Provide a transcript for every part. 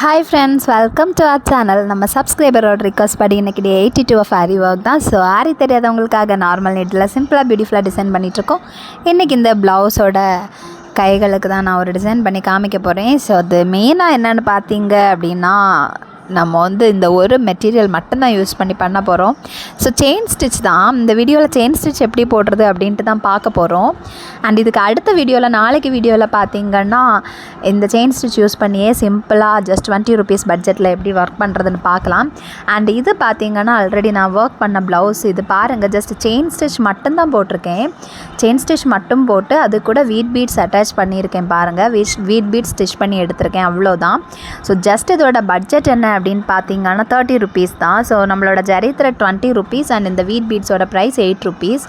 Hi friends, welcome to our channel. நம்ம சப்ஸ்கிரைபரோட request படி இன்னைக்கு 82 ஆஃப் ஆரி ஒர்க் தான். ஸோ ஆரி தெரியாதவங்களுக்காக நார்மல் நீட்டில் சிம்பிளாக பியூட்டிஃபுல்லாக டிசைன் பண்ணிகிட்ருக்கோம். இன்றைக்கி இந்த ப்ளவுஸோட கைகளுக்கு தான் நான் ஒரு டிசைன் பண்ணி காமிக்க போகிறேன். ஸோ அது மெயினாக என்னென்னு பார்த்தீங்க அப்படின்னா, நம்ம இந்த ஒரு மெட்டீரியல் மட்டும்தான் யூஸ் பண்ணி பண்ண போகிறோம். ஸோ செயின் ஸ்டிச் தான். இந்த வீடியோவில் செயின் ஸ்டிச் எப்படி போடுறது அப்படின்ட்டு தான் பார்க்க போகிறோம். அண்ட் இதுக்கு அடுத்த வீடியோவில், நாளைக்கு வீடியோவில் பார்த்தீங்கன்னா இந்த செயின் ஸ்டிச் யூஸ் பண்ணியே சிம்பிளாக ஜஸ்ட் 20 rupees பட்ஜெட்டில் எப்படி ஒர்க் பண்ணுறதுன்னு பார்க்கலாம். அண்ட் இது பார்த்தீங்கன்னா ஆல்ரெடி நான் ஒர்க் பண்ண ப்ளவுஸ். இது பாருங்கள், ஜஸ்ட் செயின் ஸ்டிச் மட்டும்தான் போட்டிருக்கேன். செயின் ஸ்டிச் மட்டும் போட்டு அது கூட வீட் பீட்ஸ் அட்டாச் பண்ணியிருக்கேன். பாருங்கள், வீட் பீட்ஸ் ஸ்டிச் பண்ணி எடுத்திருக்கேன், அவ்வளோதான். ஸோ ஜஸ்ட் இதோட பட்ஜெட் என்ன அப்படின்னு பார்த்தீங்கன்னா 30 rupees தான். ஸோ நம்மளோட ஜரி த்ரெட் 20 rupees அண்ட் இந்த வீட் பீட்ஸோட ப்ரைஸ் 8 rupees.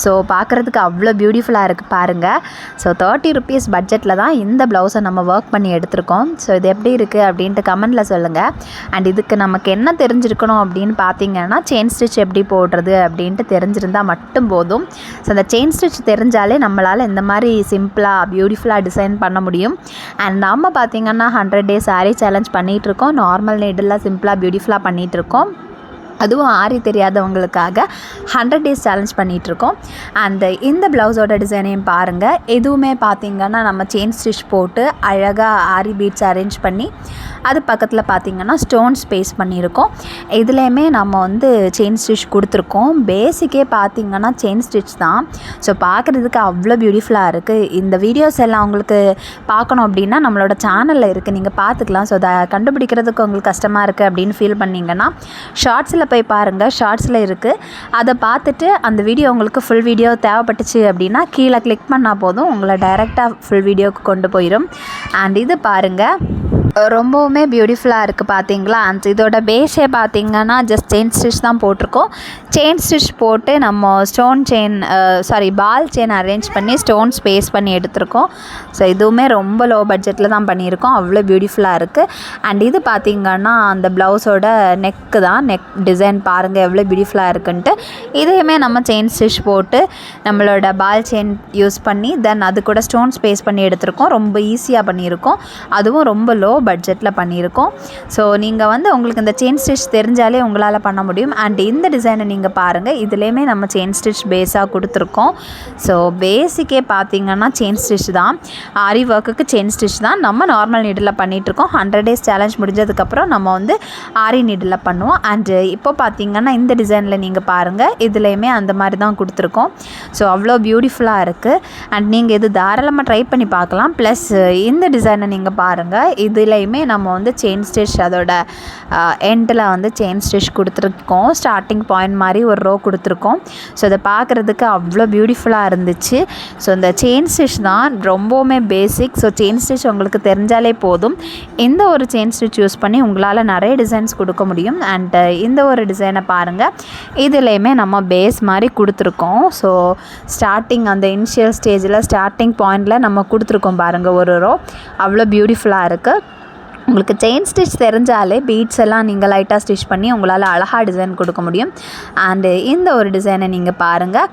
ஸோ பார்க்குறதுக்கு அவ்வளோ பியூட்டிஃபுல்லாக இருக்குது பாருங்கள். ஸோ 30 rupees பட்ஜெட்டில் தான் இந்த ப்ளவுஸை நம்ம ஒர்க் பண்ணி எடுத்திருக்கோம். ஸோ இது எப்படி இருக்குது அப்படின்ட்டு கமெண்டில் சொல்லுங்கள். அண்ட் இதுக்கு நமக்கு என்ன தெரிஞ்சிருக்கணும் அப்படின்னு பார்த்தீங்கன்னா, செயின் ஸ்டிச் எப்படி போடுறது அப்படின்ட்டு தெரிஞ்சிருந்தால் மட்டும் போதும். ஸோ அந்த செயின் ஸ்டிச் தெரிஞ்சாலே நம்மளால் இந்த மாதிரி சிம்பிளாக பியூட்டிஃபுல்லாக டிசைன் பண்ண முடியும். அண்ட் நம்ம பார்த்திங்கன்னா 100 days சாரீ சேலஞ்ச் பண்ணிகிட்ருக்கோம். நார்மல் நீடெல்லாம் சிம்பிளாக பியூட்டிஃபுல்லாக பண்ணிகிட்ருக்கோம். அதுவும் ஆரி தெரியாதவங்களுக்காக 100 days சேலஞ்ச் பண்ணிகிட்ருக்கோம். அண்ட் இந்த ப்ளவுஸோட டிசைனையும் பாருங்கள். எதுவுமே பார்த்திங்கன்னா நம்ம செயின் ஸ்டிச் போட்டு அழகாக ஆரி பீட்ஸ் அரேஞ்ச் பண்ணி அது பக்கத்தில் பார்த்திங்கன்னா ஸ்டோன்ஸ் பேஸ்ட் பண்ணியிருக்கோம். இதுலேயுமே நம்ம செயின் ஸ்டிச் கொடுத்துருக்கோம். பேசிக்கே பார்த்திங்கன்னா செயின் ஸ்டிச் தான். ஸோ பார்க்குறதுக்கு அவ்வளோ பியூட்டிஃபுல்லாக இருக்குது. இந்த வீடியோஸ் எல்லாம் உங்களுக்கு பார்க்கணும் அப்படின்னா நம்மளோட சேனலில் இருக்குது, நீங்கள் பார்த்துக்கலாம். ஸோ அதை கண்டுபிடிக்கிறதுக்கு உங்களுக்கு கஷ்டமாக இருக்குது அப்படின்னு ஃபீல் பண்ணிங்கன்னா ஷார்ட்ஸில் போய் பாருங்கள், ஷார்ட்ஸில் இருக்குது. அதை பார்த்துட்டு அந்த வீடியோ உங்களுக்கு ஃபுல் வீடியோ தேவைப்பட்டுச்சு அப்படின்னா கீழே கிளிக் பண்ணால் போதும், உங்களை டைரெக்டாக ஃபுல் வீடியோவுக்கு கொண்டு போயிடும். அண்ட் இது பாருங்கள், ரொம்பவுமே பியூட்டிஃபுல்லாக இருக்குது பார்த்தீங்களா. அண்ட் இதோட பேஸே பார்த்திங்கன்னா ஜஸ்ட் செயின் ஸ்டிச் தான் போட்டிருக்கோம். செயின் ஸ்டிச் போட்டு நம்ம பால் செயின் அரேஞ்ச் பண்ணி ஸ்டோன்ஸ் பேஸ் பண்ணி எடுத்திருக்கோம். ஸோ இதுவுமே ரொம்ப லோ பட்ஜெட்டில் தான் பண்ணியிருக்கோம். அவ்வளோ பியூட்டிஃபுல்லாக இருக்குது. அண்ட் இது பார்த்திங்கன்னா அந்த ப்ளவுஸோட நெக்கு தான். நெக் டிசைன் பாருங்கள் எவ்வளோ பியூட்டிஃபுல்லாக இருக்குன்ட்டு. இதையுமே நம்ம செயின் ஸ்டிச் போட்டு நம்மளோட பால் செயின் யூஸ் பண்ணி தென் அது கூட ஸ்டோன்ஸ் பேஸ் பண்ணி எடுத்திருக்கோம். ரொம்ப ஈஸியாக பண்ணியிருக்கோம். அதுவும் ரொம்ப லோ பட்ஜெட்டில் பண்ணியிருக்கோம். ஸோ நீங்கள் உங்களுக்கு இந்த செயின் ஸ்டிச் தெரிஞ்சாலே உங்களால் பண்ண முடியும். அண்ட் இந்த டிசைனை நீங்கள் பாருங்கள், இதுலேயுமே நம்ம செயின் ஸ்டிச் பேஸாக கொடுத்துருக்கோம். ஸோ பேசிக்கே பார்த்திங்கன்னா செயின் ஸ்டிச் தான். ஆரி ஒர்க்குக்கு செயின் ஸ்டிச் தான். நம்ம நார்மல் நீடில் பண்ணிகிட்ருக்கோம். 100 days சேலஞ்ச் முடிஞ்சதுக்கப்புறம் நம்ம ஆரி நீடில் பண்ணுவோம். அண்டு இப்போ பார்த்திங்கன்னா இந்த டிசைனில் நீங்கள் பாருங்கள், இதுலேயுமே அந்த மாதிரி தான் கொடுத்துருக்கோம். ஸோ அவ்வளோ பியூட்டிஃபுல்லாக இருக்குது. அண்ட் நீங்கள் இது தாராளமாக ட்ரை பண்ணி பார்க்கலாம். ப்ளஸ் இந்த டிசைனை நீங்கள் பாருங்கள், இதுலேயுமே நம்ம செயின் ஸ்டிச் அதோட எண்டில் செயின் ஸ்டிச் கொடுத்துருக்கோம். ஸ்டார்டிங் பாயிண்ட் மாதிரி ஒரு ரோ கொடுத்துருக்கோம். ஸோ அதை பார்க்குறதுக்கு அவ்வளோ பியூட்டிஃபுல்லாக இருந்துச்சு. ஸோ இந்த செயின் ஸ்டிச் தான் ரொம்பவுமே பேசிக். ஸோ செயின் ஸ்டிச் உங்களுக்கு தெரிஞ்சாலே போதும். இந்த ஒரு செயின் ஸ்டிச் யூஸ் பண்ணி உங்களால் நிறைய டிசைன்ஸ் கொடுக்க முடியும். அண்ட் இந்த ஒரு டிசைனை பாருங்கள், இதுலேயுமே நம்ம பேஸ் மாதிரி கொடுத்துருக்கோம். ஸோ ஸ்டார்டிங் அந்த இனிஷியல் ஸ்டேஜில் ஸ்டார்டிங் பாயிண்டில் நம்ம கொடுத்துருக்கோம் பாருங்கள் ஒரு ரோ. அவ்வளோ பியூட்டிஃபுல்லாக இருக்குது. உங்களுக்கு செயின் ஸ்டிச் தெரிஞ்சாலே பீட்ஸ் எல்லாம் நீங்கள் லைட்டாக ஸ்டிச் பண்ணி உங்களால் அழகாக டிசைன் கொடுக்க முடியும். அண்டு இந்த ஒரு டிசைனை நீங்கள் பாருங்கள்,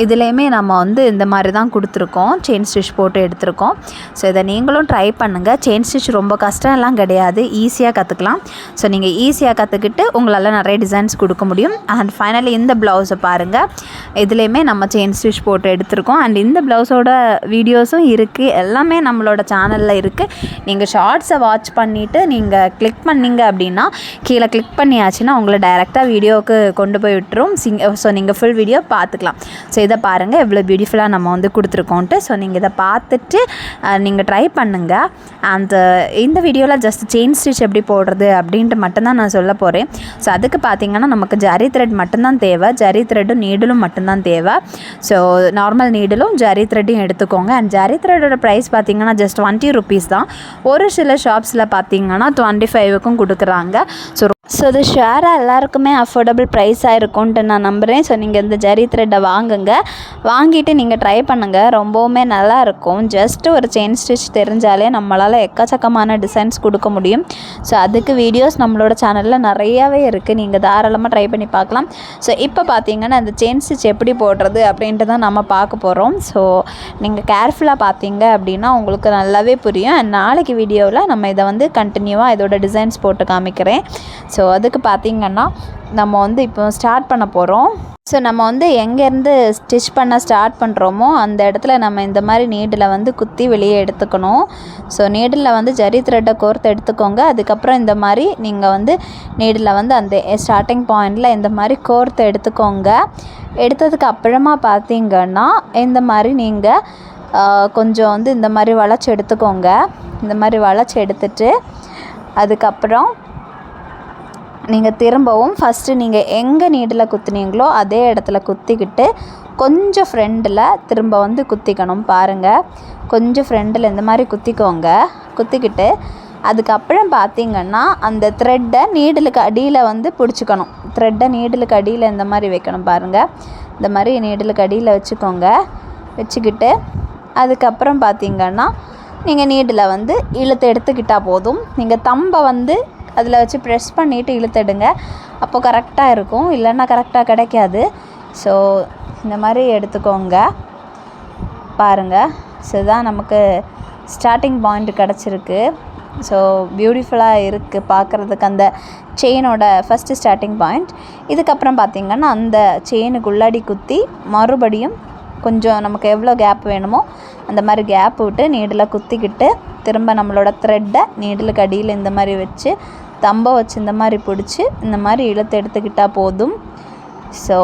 இதுலேயுமே நம்ம இந்த மாதிரி தான் கொடுத்துருக்கோம். செயின் ஸ்டிச் போட்டு எடுத்திருக்கோம். ஸோ இதை நீங்களும் ட்ரை பண்ணுங்கள். செயின் ஸ்டிச் ரொம்ப கஷ்டம் எல்லாம் கிடையாது, ஈஸியாக கற்றுக்கலாம். ஸோ நீங்கள் ஈஸியாக கற்றுக்கிட்டு உங்களால் நிறைய டிசைன்ஸ் கொடுக்க முடியும். அண்ட் ஃபைனலி இந்த ப்ளவுஸை பாருங்கள், இதுலேயுமே நம்ம செயின் ஸ்டிச் போட்டு எடுத்திருக்கோம். அண்ட் இந்த ப்ளவுஸோட வீடியோஸும் இருக்குது, எல்லாமே நம்மளோட சேனலில் இருக்குது. நீங்கள் ஷார்ட்ஸை வாட்ச் பண்ணிவிட்டு நீங்கள் கிளிக் பண்ணிங்க அப்படின்னா, கீழே கிளிக் பண்ணியாச்சுன்னா உங்களை டைரெக்டாக வீடியோவுக்கு கொண்டு போய் விட்டுரும். ஸோ நீங்கள் ஃபுல் வீடியோ பார்த்துக்கலாம். ஸோ இதை பாருங்கள் எவ்வளோ பியூட்டிஃபுல்லாக நம்ம கொடுத்துருக்கோன்ட்டு. ஸோ நீங்கள் இதை பார்த்துட்டு நீங்கள் ட்ரை பண்ணுங்கள். அந்த இந்த வீடியோவில் ஜஸ்ட் செயின் ஸ்டிச் எப்படி போடுறது அப்படின்ட்டு மட்டும்தான் நான் சொல்ல போகிறேன். ஸோ அதுக்கு பார்த்திங்கன்னா நமக்கு ஜரி த்ரெட் மட்டும்தான் தேவை. ஜரி த்ரெட்டும் நீடலும் மட்டும்தான் தேவை. ஸோ நார்மல் நீடலும் ஜரி த்ரெட்டையும் எடுத்துக்கோங்க. அண்ட் ஜரி த்ரெட்டோட ப்ரைஸ் பார்த்திங்கன்னா ஜஸ்ட் 20 rupees தான். ஒரு சில ஷாப்ஸில் பார்த்திங்கன்னா 25க்கும் கொடுக்குறாங்க. ஸோ ஸோ இது ஷேராக எல்லாருக்குமே அஃபோர்டபுள் ப்ரைஸாக இருக்கும்ன்ட்டு நான் நம்புகிறேன். ஸோ நீங்கள் இந்த ஜரி த்ரெட்டை வாங்குங்க, வாங்கிட்டு நீங்கள் ட்ரை பண்ணுங்கள், ரொம்பவுமே நல்லாயிருக்கும். ஜஸ்ட்டு ஒரு செயின் ஸ்டிச் தெரிஞ்சாலே நம்மளால் எக்கச்சக்கமான டிசைன்ஸ் கொடுக்க முடியும். ஸோ அதுக்கு வீடியோஸ் நம்மளோட சேனலில் நிறையாவே இருக்குது, நீங்கள் தாராளமாக ட்ரை பண்ணி பார்க்கலாம். ஸோ இப்போ பார்த்தீங்கன்னா இந்த செயின் ஸ்டிச் எப்படி போடுறது அப்படின்ட்டு தான் நம்ம பார்க்க போகிறோம். ஸோ நீங்கள் கேர்ஃபுல்லாக பார்த்தீங்க அப்படின்னா உங்களுக்கு நல்லாவே புரியும். அண்ட் நாளைக்கு வீடியோவில் நம்ம இதை வந்து கண்டினியூவாக இதோட டிசைன்ஸ் போட்டு காமிக்கிறேன். ஸோ அதுக்கு பார்த்திங்கன்னா நம்ம வந்து இப்போ ஸ்டார்ட் பண்ண போகிறோம். ஸோ நம்ம வந்து எங்கேருந்து ஸ்டிச் பண்ண ஸ்டார்ட் பண்ணுறோமோ அந்த இடத்துல நம்ம இந்த மாதிரி நீடில் வந்து குத்தி வெளியே எடுத்துக்கணும். ஸோ நீடில் வந்து ஜரி த்ரெட்டை கோர்த்து எடுத்துக்கோங்க. அதுக்கப்புறம் இந்த மாதிரி நீங்கள் வந்து நீடில் வந்து அந்த ஸ்டார்டிங் பாயிண்டில் இந்த மாதிரி கோர்த்து எடுத்துக்கோங்க. எடுத்ததுக்கு அப்புறமா பார்த்திங்கன்னா இந்த மாதிரி நீங்கள் கொஞ்சம் வந்து இந்த மாதிரி வளைச்சி எடுத்துக்கோங்க. இந்த மாதிரி வளைச்சி எடுத்துட்டு அதுக்கப்புறம் நீங்கள் திரும்பவும் ஃபஸ்ட்டு நீங்கள் எங்கே நீடில் குத்துனீங்களோ அதே இடத்துல குத்திக்கிட்டு கொஞ்சம் ஃப்ரெண்டில் திரும்ப வந்து குத்திக்கணும். பாருங்கள், கொஞ்சம் ஃப்ரெண்டில் இந்த மாதிரி குத்திக்கோங்க. குத்திக்கிட்டு அதுக்கப்புறம் பார்த்திங்கன்னா அந்த த்ரெட்டை நீடிலுக்கு அடியில் வந்து பிடிச்சிக்கணும். த்ரெட்டை நீடிலுக்கு அடியில் இந்த மாதிரி வைக்கணும். பாருங்கள், இந்த மாதிரி நீடிலுக்கு அடியில் வச்சுக்கோங்க. வச்சுக்கிட்டு அதுக்கப்புறம் பார்த்திங்கன்னா நீங்கள் நீடில் வந்து இழுத்து எடுத்துக்கிட்டால் போதும். நீங்கள் தம்பை வந்து அதில் வச்சு ப்ரெஸ் பண்ணிவிட்டு இழுத்துடுங்க, அப்போ கரெக்டாக இருக்கும், இல்லைன்னா கரெக்டாக கிடைக்காது. ஸோ இந்த மாதிரி எடுத்துக்கோங்க. பாருங்கள், ஸோ இதுதான் நமக்கு ஸ்டார்டிங் பாயிண்ட் கிடச்சிருக்கு. ஸோ பியூட்டிஃபுல்லாக இருக்குது பார்க்குறதுக்கு அந்த செயினோட ஃபஸ்ட்டு ஸ்டார்டிங் பாயிண்ட். இதுக்கப்புறம் பார்த்திங்கன்னா அந்த செயினுக்குள்ளாடி குத்தி மறுபடியும் கொஞ்சம் நமக்கு எவ்வளோ கேப் வேணுமோ அந்த மாதிரி கேப் விட்டு நீடில் குத்திக்கிட்டு திரும்ப நம்மளோட த்ரெட்டை நீடிலுக்கு அடியில் இந்த மாதிரி வச்சு தம்பை வச்சு இந்த மாதிரி பிடிச்சி இந்த மாதிரி இழுத்து எடுத்துக்கிட்டால் போதும். ஸோ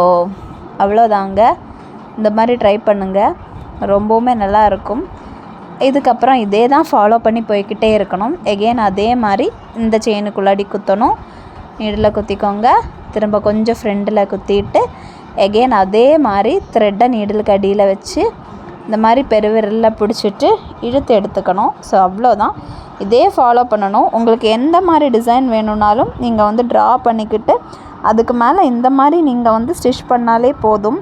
அவ்வளோதாங்க. இந்த மாதிரி ட்ரை பண்ணுங்கள், ரொம்பவுமே நல்லாயிருக்கும். இதுக்கப்புறம் இதே தான் ஃபாலோ பண்ணி போய்கிட்டே இருக்கணும். எகெயின் அதே மாதிரி இந்த செயினுக்குள்ளாடி குத்தணும். நீடில் குத்திக்கோங்க, திரும்ப கொஞ்சம் ஃப்ரெண்டில் குத்திட்டு எகெயின் அதே மாதிரி த்ரெட்டை நீடிலுக்கு அடியில் வச்சு இந்த மாதிரி பெருவிரலில் பிடிச்சிட்டு இழுத்து எடுத்துக்கணும். ஸோ அவ்வளோதான், இதே ஃபாலோ பண்ணணும். உங்களுக்கு எந்த மாதிரி டிசைன் வேணும்னாலும் நீங்கள் வந்து ட்ரா பண்ணிக்கிட்டு அதுக்கு மேலே இந்த மாதிரி நீங்கள் வந்து ஸ்டிச் பண்ணாலே போதும்,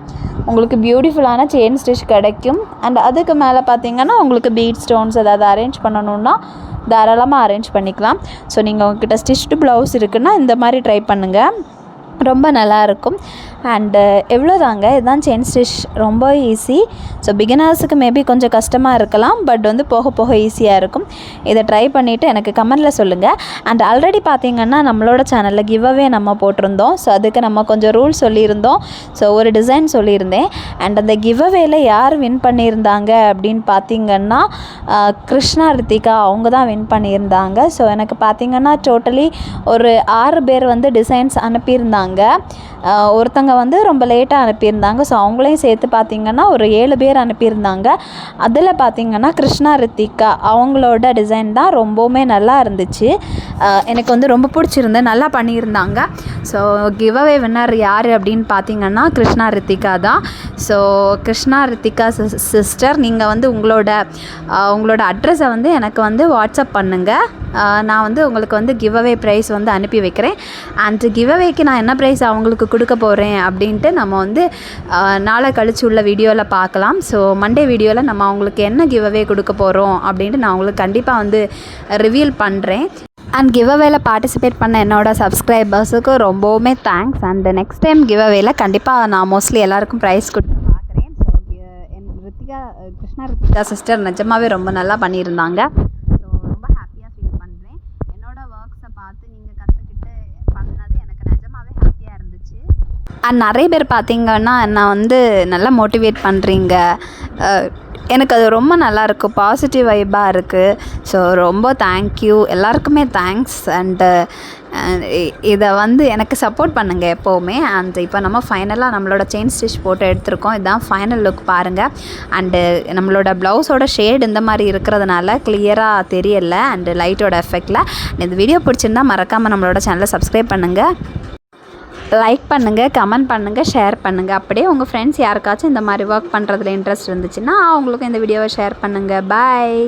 உங்களுக்கு பியூட்டிஃபுல்லான செயின் ஸ்டிச் கிடைக்கும். அண்ட் அதுக்கு மேலே பார்த்திங்கன்னா உங்களுக்கு பீட் ஸ்டோன்ஸ் ஏதாவது அரேஞ்ச் பண்ணணுன்னா தாராளமாக அரேஞ்ச் பண்ணிக்கலாம். ஸோ நீங்கள் உங்கள்கிட்ட ஸ்டிச்டு ப்ளவுஸ் இருக்குன்னா இந்த மாதிரி ட்ரை பண்ணுங்கள், ரொம்ப நல்லாயிருக்கும். அண்டு எவ்வளோதாங்க, இதுதான் செயின் ஸ்டிச், ரொம்ப ஈஸி. ஸோ பிகினர்ஸுக்கு மேபி கொஞ்சம் கஷ்டமாக இருக்கலாம், பட் வந்து போக போக ஈஸியாக இருக்கும். இதை ட்ரை பண்ணிவிட்டு எனக்கு கமெண்டில் சொல்லுங்கள். அண்ட் ஆல்ரெடி பார்த்திங்கன்னா நம்மளோட சேனலில் கிவ்அவே நம்ம போட்டிருந்தோம். ஸோ அதுக்கு நம்ம கொஞ்சம் ரூல்ஸ் சொல்லியிருந்தோம். ஸோ ஒரு டிசைன் சொல்லியிருந்தேன். அண்ட் அந்த கிவ்அவேல யார் வின் பண்ணியிருந்தாங்க அப்படின்னு பார்த்திங்கன்னா கிருஷ்ணா ரித்திகா அவங்க தான் வின் பண்ணியிருந்தாங்க. ஸோ எனக்கு பார்த்திங்கன்னா டோட்டலி ஒரு 6 பேர் வந்து டிசைன்ஸ் அனுப்பியிருந்தாங்க. ஒருத்தங்க வந்து ரொம்ப லேட்டாக அனுப்பியிருந்தாங்க. ஸோ அவங்களையும் சேர்த்து பார்த்திங்கன்னா ஒரு 7 பேர் அனுப்பியிருந்தாங்க. அதில் பார்த்திங்கன்னா கிருஷ்ணா ரித்திகா அவங்களோட டிசைன் தான் ரொம்பவுமே நல்லா இருந்துச்சு. எனக்கு வந்து ரொம்ப பிடிச்சிருந்து, நல்லா பண்ணியிருந்தாங்க. ஸோ கிவ்அவே வின்னர் யார் அப்படின்னு பார்த்திங்கன்னா கிருஷ்ணா ரித்திகா தான். ஸோ கிருஷ்ணா ரித்திகா சிஸ்டர், நீங்கள் வந்து உங்களோட அட்ரஸை வந்து எனக்கு வந்து வாட்ஸ்அப் பண்ணுங்கள். நான் வந்து உங்களுக்கு வந்து கிவ்அவே ப்ரைஸ் வந்து அனுப்பி வைக்கிறேன். அண்ட் கிவ்அவேக்கு நான் என்ன ப்ரைஸ் அவங்களுக்கு கொடுக்க போகிறேன் அப்படின்ட்டு நம்ம வந்து நாளை கழிச்சு உள்ள வீடியோவில் பார்க்கலாம். ஸோ மண்டே வீடியோவில் நம்ம அவங்களுக்கு என்ன கிவ்அவே கொடுக்க போகிறோம் அப்படின்ட்டு நான் உங்களுக்கு கண்டிப்பாக வந்து ரிவீல் பண்ணுறேன். அண்ட் கிவ்அவேல பார்ட்டிசிபேட் பண்ண என்னோடய சப்ஸ்கிரைபர்ஸுக்கு ரொம்பவுமே தேங்க்ஸ். அண்ட் நெக்ஸ்ட் டைம் கிவ்அவேல கண்டிப்பாக நான் மோஸ்ட்லி எல்லாருக்கும் ப்ரைஸ் கொடுத்து பார்க்குறேன். ஸோ கிருஷ்ணா ரித்திகா சிஸ்டர் நிஜமாகவே ரொம்ப நல்லா பண்ணியிருந்தாங்க. ஸோ ரொம்ப ஹாப்பியாக ஃபீல் பண்ணுறேன். என்னோடய ஒர்க்ஸை பார்த்து நீங்கள் கற்றுக்கிட்டு பண்ணது எனக்கு நிஜமாகவே ஹாப்பியாக இருந்துச்சு. அண்ட் நிறைய பேர் பார்த்திங்கன்னா நான் வந்து நல்லா மோட்டிவேட் பண்ணுறீங்க, எனக்கு அது ரொம்ப நல்லாயிருக்கு, பாசிட்டிவ் வைப்பாக இருக்குது. ஸோ ரொம்ப தேங்க்யூ, எல்லாருக்குமே தேங்க்ஸ். அண்டு இதை வந்து எனக்கு சப்போர்ட் பண்ணுங்கள் எப்போவுமே. அண்ட் இப்போ நம்ம ஃபைனலாக நம்மளோட செயின் ஸ்டிச் போட்டு எடுத்திருக்கோம். இதுதான் ஃபைனல் லுக் பாருங்கள். அண்டு நம்மளோட ப்ளவுஸோட ஷேட் இந்த மாதிரி இருக்கிறதுனால கிளியராக தெரியலை அண்டு லைட்டோட எஃபெக்டில். இந்த வீடியோ பிடிச்சிருந்தால் மறக்காமல் நம்மளோட சேனலை சப்ஸ்கிரைப் பண்ணுங்கள், லைக் பண்ணுங்கள், கமெண்ட் பண்ணுங்கள், ஷேர் பண்ணுங்கள். அப்படியே உங்கள் ஃப்ரெண்ட்ஸ் யாருக்காச்சும் இந்த மாதிரி ஒர்க் பண்ணுறதுல இன்ட்ரெஸ்ட் இருந்துச்சுன்னா அவங்களுக்கும் இந்த வீடியோவை ஷேர் பண்ணுங்கள். பாய்.